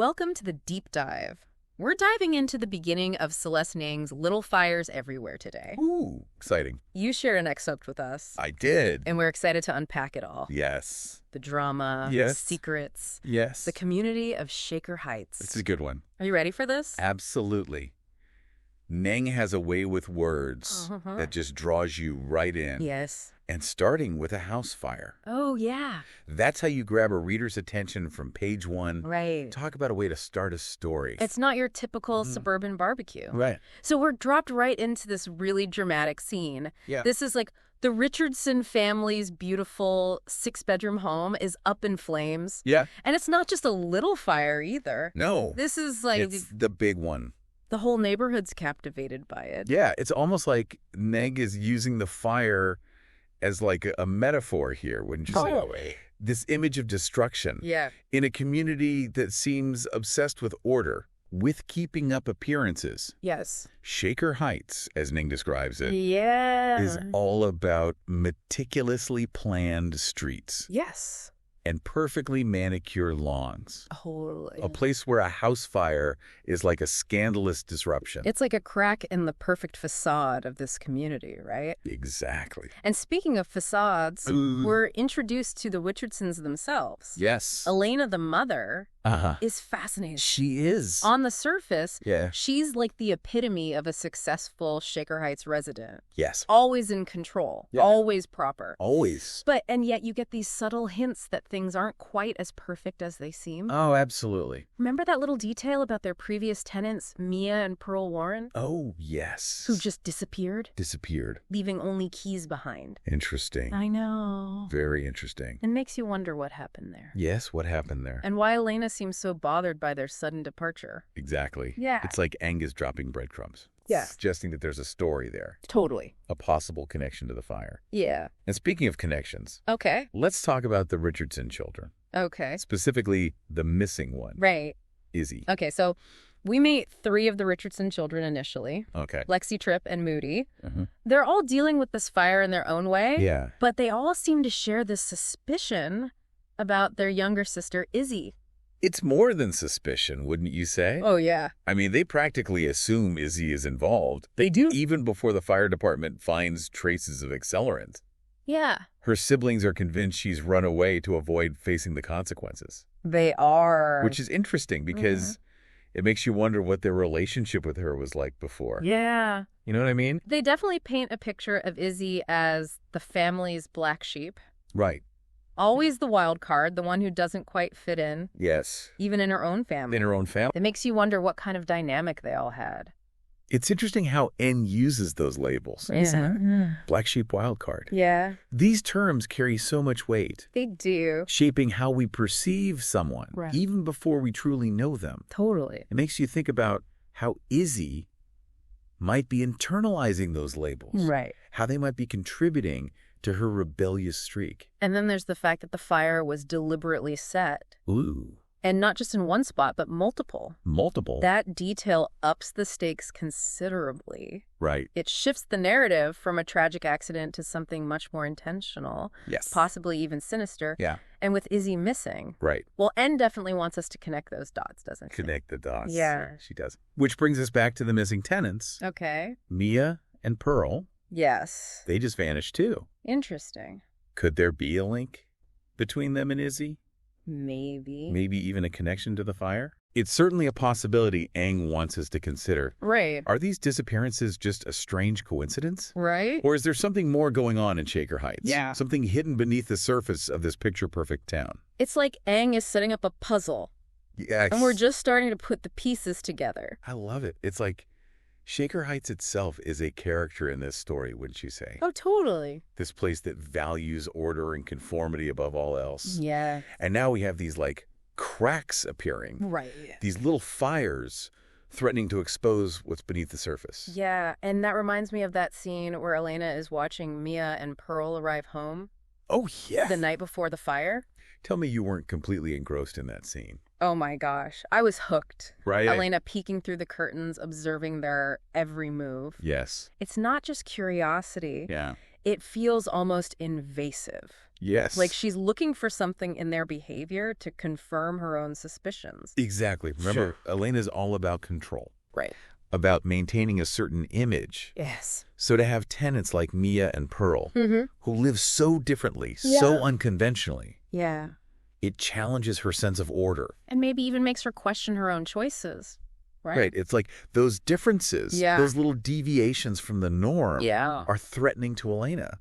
Welcome to the Deep Dive. We're diving into the beginning of Celeste Ng's Little Fires Everywhere today. Ooh, exciting. You shared an excerpt with us. I did. And we're excited to unpack it all. Yes. The drama, the Yes. secrets, Yes. the community of Shaker Heights. This is a good one. Are you ready for this? Absolutely. Ng has a way with words that just draws you right in. Yes. And starting with a house fire. Oh, yeah. That's how you grab a reader's attention from page one. Right. Talk about a way to start a story. It's not your typical suburban barbecue. Right. So we're dropped right into this really dramatic scene. Yeah. This is like the Richardson family's beautiful 6-bedroom home is up in flames. Yeah. And it's not just a little fire either. No. This is like It's the big one. the whole neighborhood's captivated by it. Yeah. It's almost like Ng is using the fire as like a metaphor here, wouldn't you say? This image of destruction. Yeah. In a community that seems obsessed with order, with keeping up appearances. Yes. Shaker Heights, as Ng describes it, Yeah. is all about meticulously planned streets Yes. and perfectly manicured lawns. Totally. A place where a house fire is like a scandalous disruption. It's like a crack in the perfect facade of this community, right? Exactly. And speaking of facades, we're introduced to the Richardsons themselves. Yes. Elena, the mother, Uh-huh. is fascinating. She is. On the surface, Yeah. she's like the epitome of a successful Shaker Heights resident. Yes. Always in control. Yeah. Always proper. Always. And yet you get these subtle hints that things aren't quite as perfect as they seem. Oh, absolutely. Remember that little detail about their previous tenants, Mia and Pearl Warren, Oh, yes. who just disappeared, disappeared. leaving only keys behind? Interesting. I know. Very interesting. It makes you wonder what happened there. Yes, what happened there? And why Elena seems so bothered by their sudden departure. Exactly. Yeah. It's like Ng is dropping breadcrumbs. Yeah. Suggesting that there's a story there, Totally. a possible connection to the fire. Yeah. And speaking of connections, Okay. let's talk about the Richardson children, Okay. specifically the missing one, Right. Izzy. Okay, so we meet 3 of the Richardson children initially. Okay. Lexi, Tripp, and Moody. Mhm. They're all dealing with this fire in their own way. Yeah. But they all seem to share this suspicion about their younger sister, Izzy. It's more than suspicion, wouldn't you say? Oh, yeah. I mean, they practically assume Izzy is involved. They do. Even before the fire department finds traces of accelerant. Yeah. Her siblings are convinced she's run away to avoid facing the consequences. They are. Which is interesting because it makes you wonder what their relationship with her was like before. Yeah. You know what I mean? They definitely paint a picture of Izzy as the family's black sheep. Right. Always the wild card, the one who doesn't quite fit in, Yes. even in her own family. In her own family. It makes you wonder what kind of dynamic they all had. It's interesting how N uses those labels. Yeah. Black sheep wild card. Yeah, These terms carry so much weight, they do. shaping how we perceive someone, Right. even before we truly know them. Totally. It makes you think about how Izzy might be internalizing those labels. Right. How they might be contributing to her rebellious streak. And then there's the fact that the fire was deliberately set. Ooh. And not just in one spot, but multiple. Multiple. That detail ups the stakes considerably. Right. It shifts the narrative from a tragic accident to something much more intentional, Yes. possibly even sinister. Yeah. And with Izzy missing, Right. well, N definitely wants us to connect those dots, doesn't she? Connect the dots. Yeah. She does. Which brings us back to the missing tenants. Okay. Mia and Pearl. Yes. They just vanished too. Interesting. Could there be a link between them and Izzy? Maybe. Maybe even a connection to the fire? It's certainly a possibility Ng wants us to consider. Right. Are these disappearances just a strange coincidence? Right? Or is there something more going on in Shaker Heights? Yeah. Something hidden beneath the surface of this picture-perfect town? It's like Aang is setting up a puzzle, Yes. and we're just starting to put the pieces together. I love it. It's like Shaker Heights itself is a character in this story, wouldn't you say? Oh, totally. This place that values order and conformity above all else. Yeah. And now we have these like cracks appearing. Right. These little fires threatening to expose what's beneath the surface. Yeah, and that reminds me of that scene where Elena is watching Mia and Pearl arrive home Oh, yeah. the night before the fire. Tell me you weren't completely engrossed in that scene. Oh my gosh, I was hooked. Right? Elena peeking through the curtains, observing their every move. Yes. It's not just curiosity. Yeah. It feels almost invasive. Yes. Like she's looking for something in their behavior to confirm her own suspicions. Exactly. Remember, Elena's all about control. Right. About maintaining a certain image. Yes. So to have tenants like Mia and Pearl, who live so differently, so unconventionally, it challenges her sense of order. And maybe even makes her question her own choices, right? Right. It's like those differences, those little deviations from the norm are threatening to Elena.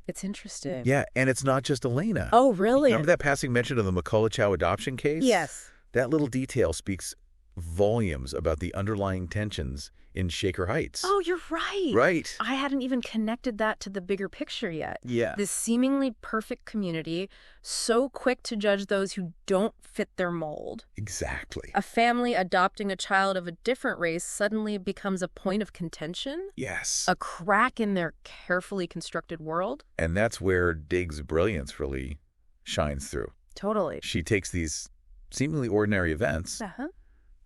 It's interesting. Yeah, and it's not just Elena. Oh, really? Remember that passing mention of the McCullochow adoption case? Yes. That little detail speaks volumes about the underlying tensions in Shaker Heights. Oh, you're right. Right. I hadn't even connected that to the bigger picture yet. Yeah. This seemingly perfect community, so quick to judge those who don't fit their mold. Exactly. A family adopting a child of a different race suddenly becomes a point of contention? Yes. A crack in their carefully constructed world? And that's where Dig's brilliance really shines through. Totally. She takes these seemingly ordinary events,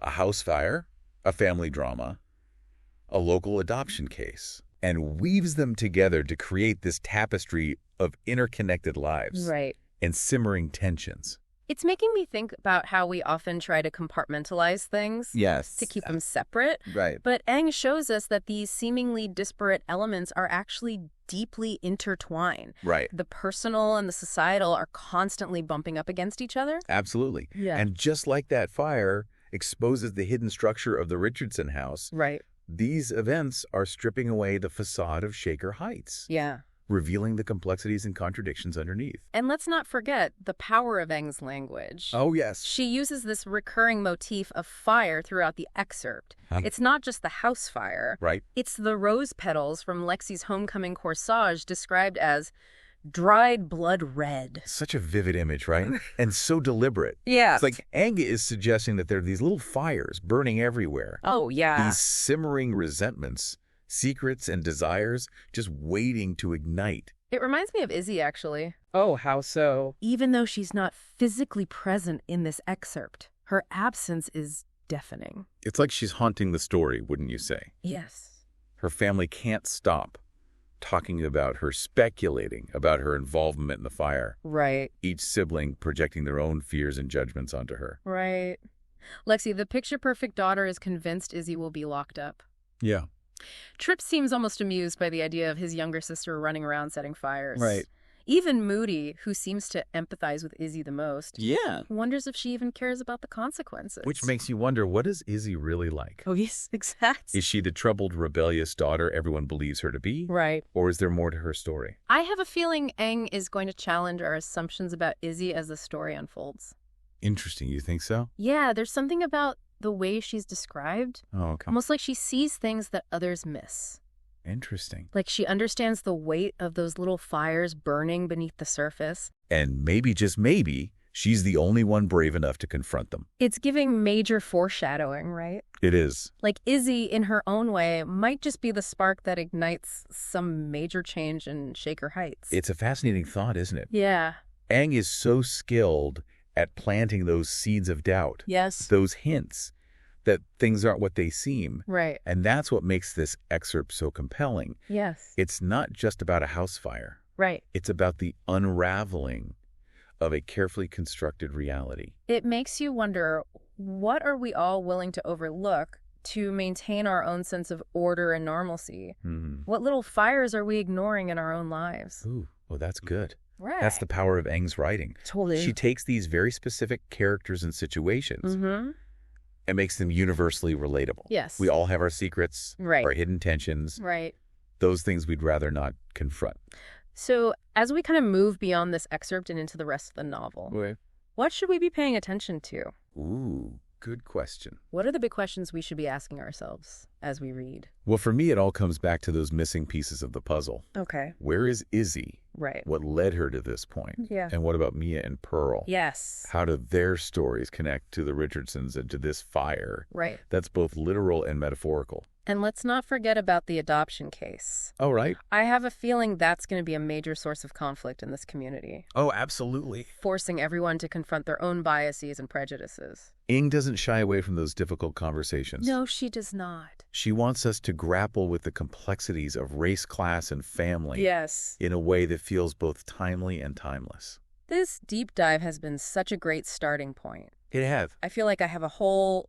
a house fire, a family drama, a local adoption case, and weaves them together to create this tapestry of interconnected lives and simmering tensions. It's making me think about how we often try to compartmentalize things to keep them separate. Right. But Ng shows us that these seemingly disparate elements are actually deeply intertwined. Right. The personal and the societal are constantly bumping up against each other. Absolutely. Yeah. And just like that fire exposes the hidden structure of the Richardson house, these events are stripping away the facade of Shaker Heights. Yeah. Revealing the complexities and contradictions underneath. And let's not forget the power of Ng's language. Oh, yes. She uses this recurring motif of fire throughout the excerpt. It's not just the house fire. Right. It's the rose petals from Lexi's homecoming corsage described as dried blood red. Such a vivid image, right? And so deliberate. Yeah. It's like Ng is suggesting that there are these little fires burning everywhere. Oh, yeah. These simmering resentments, secrets and desires just waiting to ignite. It reminds me of Izzy, actually. Oh, how so? Even though she's not physically present in this excerpt, her absence is deafening. It's like she's haunting the story, wouldn't you say? Yes. Her family can't stop talking about her, speculating about her involvement in the fire. Right. Each sibling projecting their own fears and judgments onto her. Right. Lexi, the picture-perfect daughter is convinced Izzy will be locked up. Yeah. Trip seems almost amused by the idea of his younger sister running around setting fires. Right. Even Moody, who seems to empathize with Izzy the most, wonders if she even cares about the consequences. Which makes you wonder, what is Izzy really like? Oh, yes, exactly. Is she the troubled, rebellious daughter everyone believes her to be? Right. Or is there more to her story? I have a feeling Ng is going to challenge our assumptions about Izzy as the story unfolds. Interesting. You think so? Yeah, there's something about the way she's described. Oh, okay. Almost like she sees things that others miss. Interesting. Like she understands the weight of those little fires burning beneath the surface. And maybe, just maybe, she's the only one brave enough to confront them. It's giving major foreshadowing, right? It is. Like Izzy, in her own way, might just be the spark that ignites some major change in Shaker Heights. It's a fascinating thought, isn't it? Yeah. Ng is so skilled at planting those seeds of doubt. Yes. Those hints that things aren't what they seem. Right. And that's what makes this excerpt so compelling. Yes. It's not just about a house fire. Right. It's about the unraveling of a carefully constructed reality. It makes you wonder, what are we all willing to overlook to maintain our own sense of order and normalcy? What little fires are we ignoring in our own lives? Ooh, well, that's good. Right. That's the power of Ng's writing. Totally. She takes these very specific characters and situations and makes them universally relatable. Yes. We all have our secrets, our hidden tensions, those things we'd rather not confront. So as we kind of move beyond this excerpt and into the rest of the novel, what should we be paying attention to? Ooh, good question. What are the big questions we should be asking ourselves as we read? Well, for me, it all comes back to those missing pieces of the puzzle. Okay. Where is Izzy? Right. What led her to this point? Yeah. And what about Mia and Pearl? Yes. How do their stories connect to the Richardsons and to this fire? Right. That's both literal and metaphorical. And let's not forget about the adoption case. Oh, right. I have a feeling that's going to be a major source of conflict in this community. Oh, absolutely. Forcing everyone to confront their own biases and prejudices. Ng doesn't shy away from those difficult conversations. No, she does not. She wants us to grapple with the complexities of race, class, and family. Yes. In a way that feels both timely and timeless. This deep dive has been such a great starting point. It have. I feel like I have a whole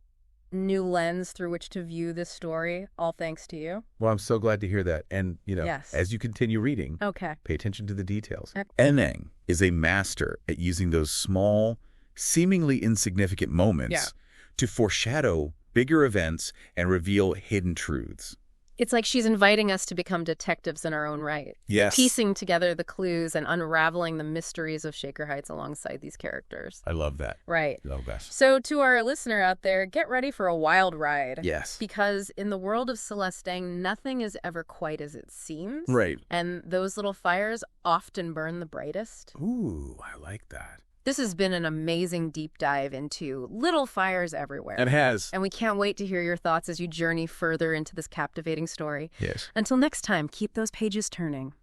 new lens through which to view this story, all thanks to you. Well, I'm so glad to hear that. And, Yes. as you continue reading, Okay. pay attention to the details. Excellent. Ng is a master at using those small, seemingly insignificant moments to foreshadow bigger events and reveal hidden truths. It's like she's inviting us to become detectives in our own right. Yes. Piecing together the clues and unraveling the mysteries of Shaker Heights alongside these characters. I love that. Right. Love that. So to our listener out there, get ready for a wild ride. Yes. Because in the world of Celeste Ng, nothing is ever quite as it seems. Right. And those little fires often burn the brightest. Ooh, I like that. This has been an amazing deep dive into little fires everywhere. It has. And we can't wait to hear your thoughts as you journey further into this captivating story. Yes. Until next time, keep those pages turning.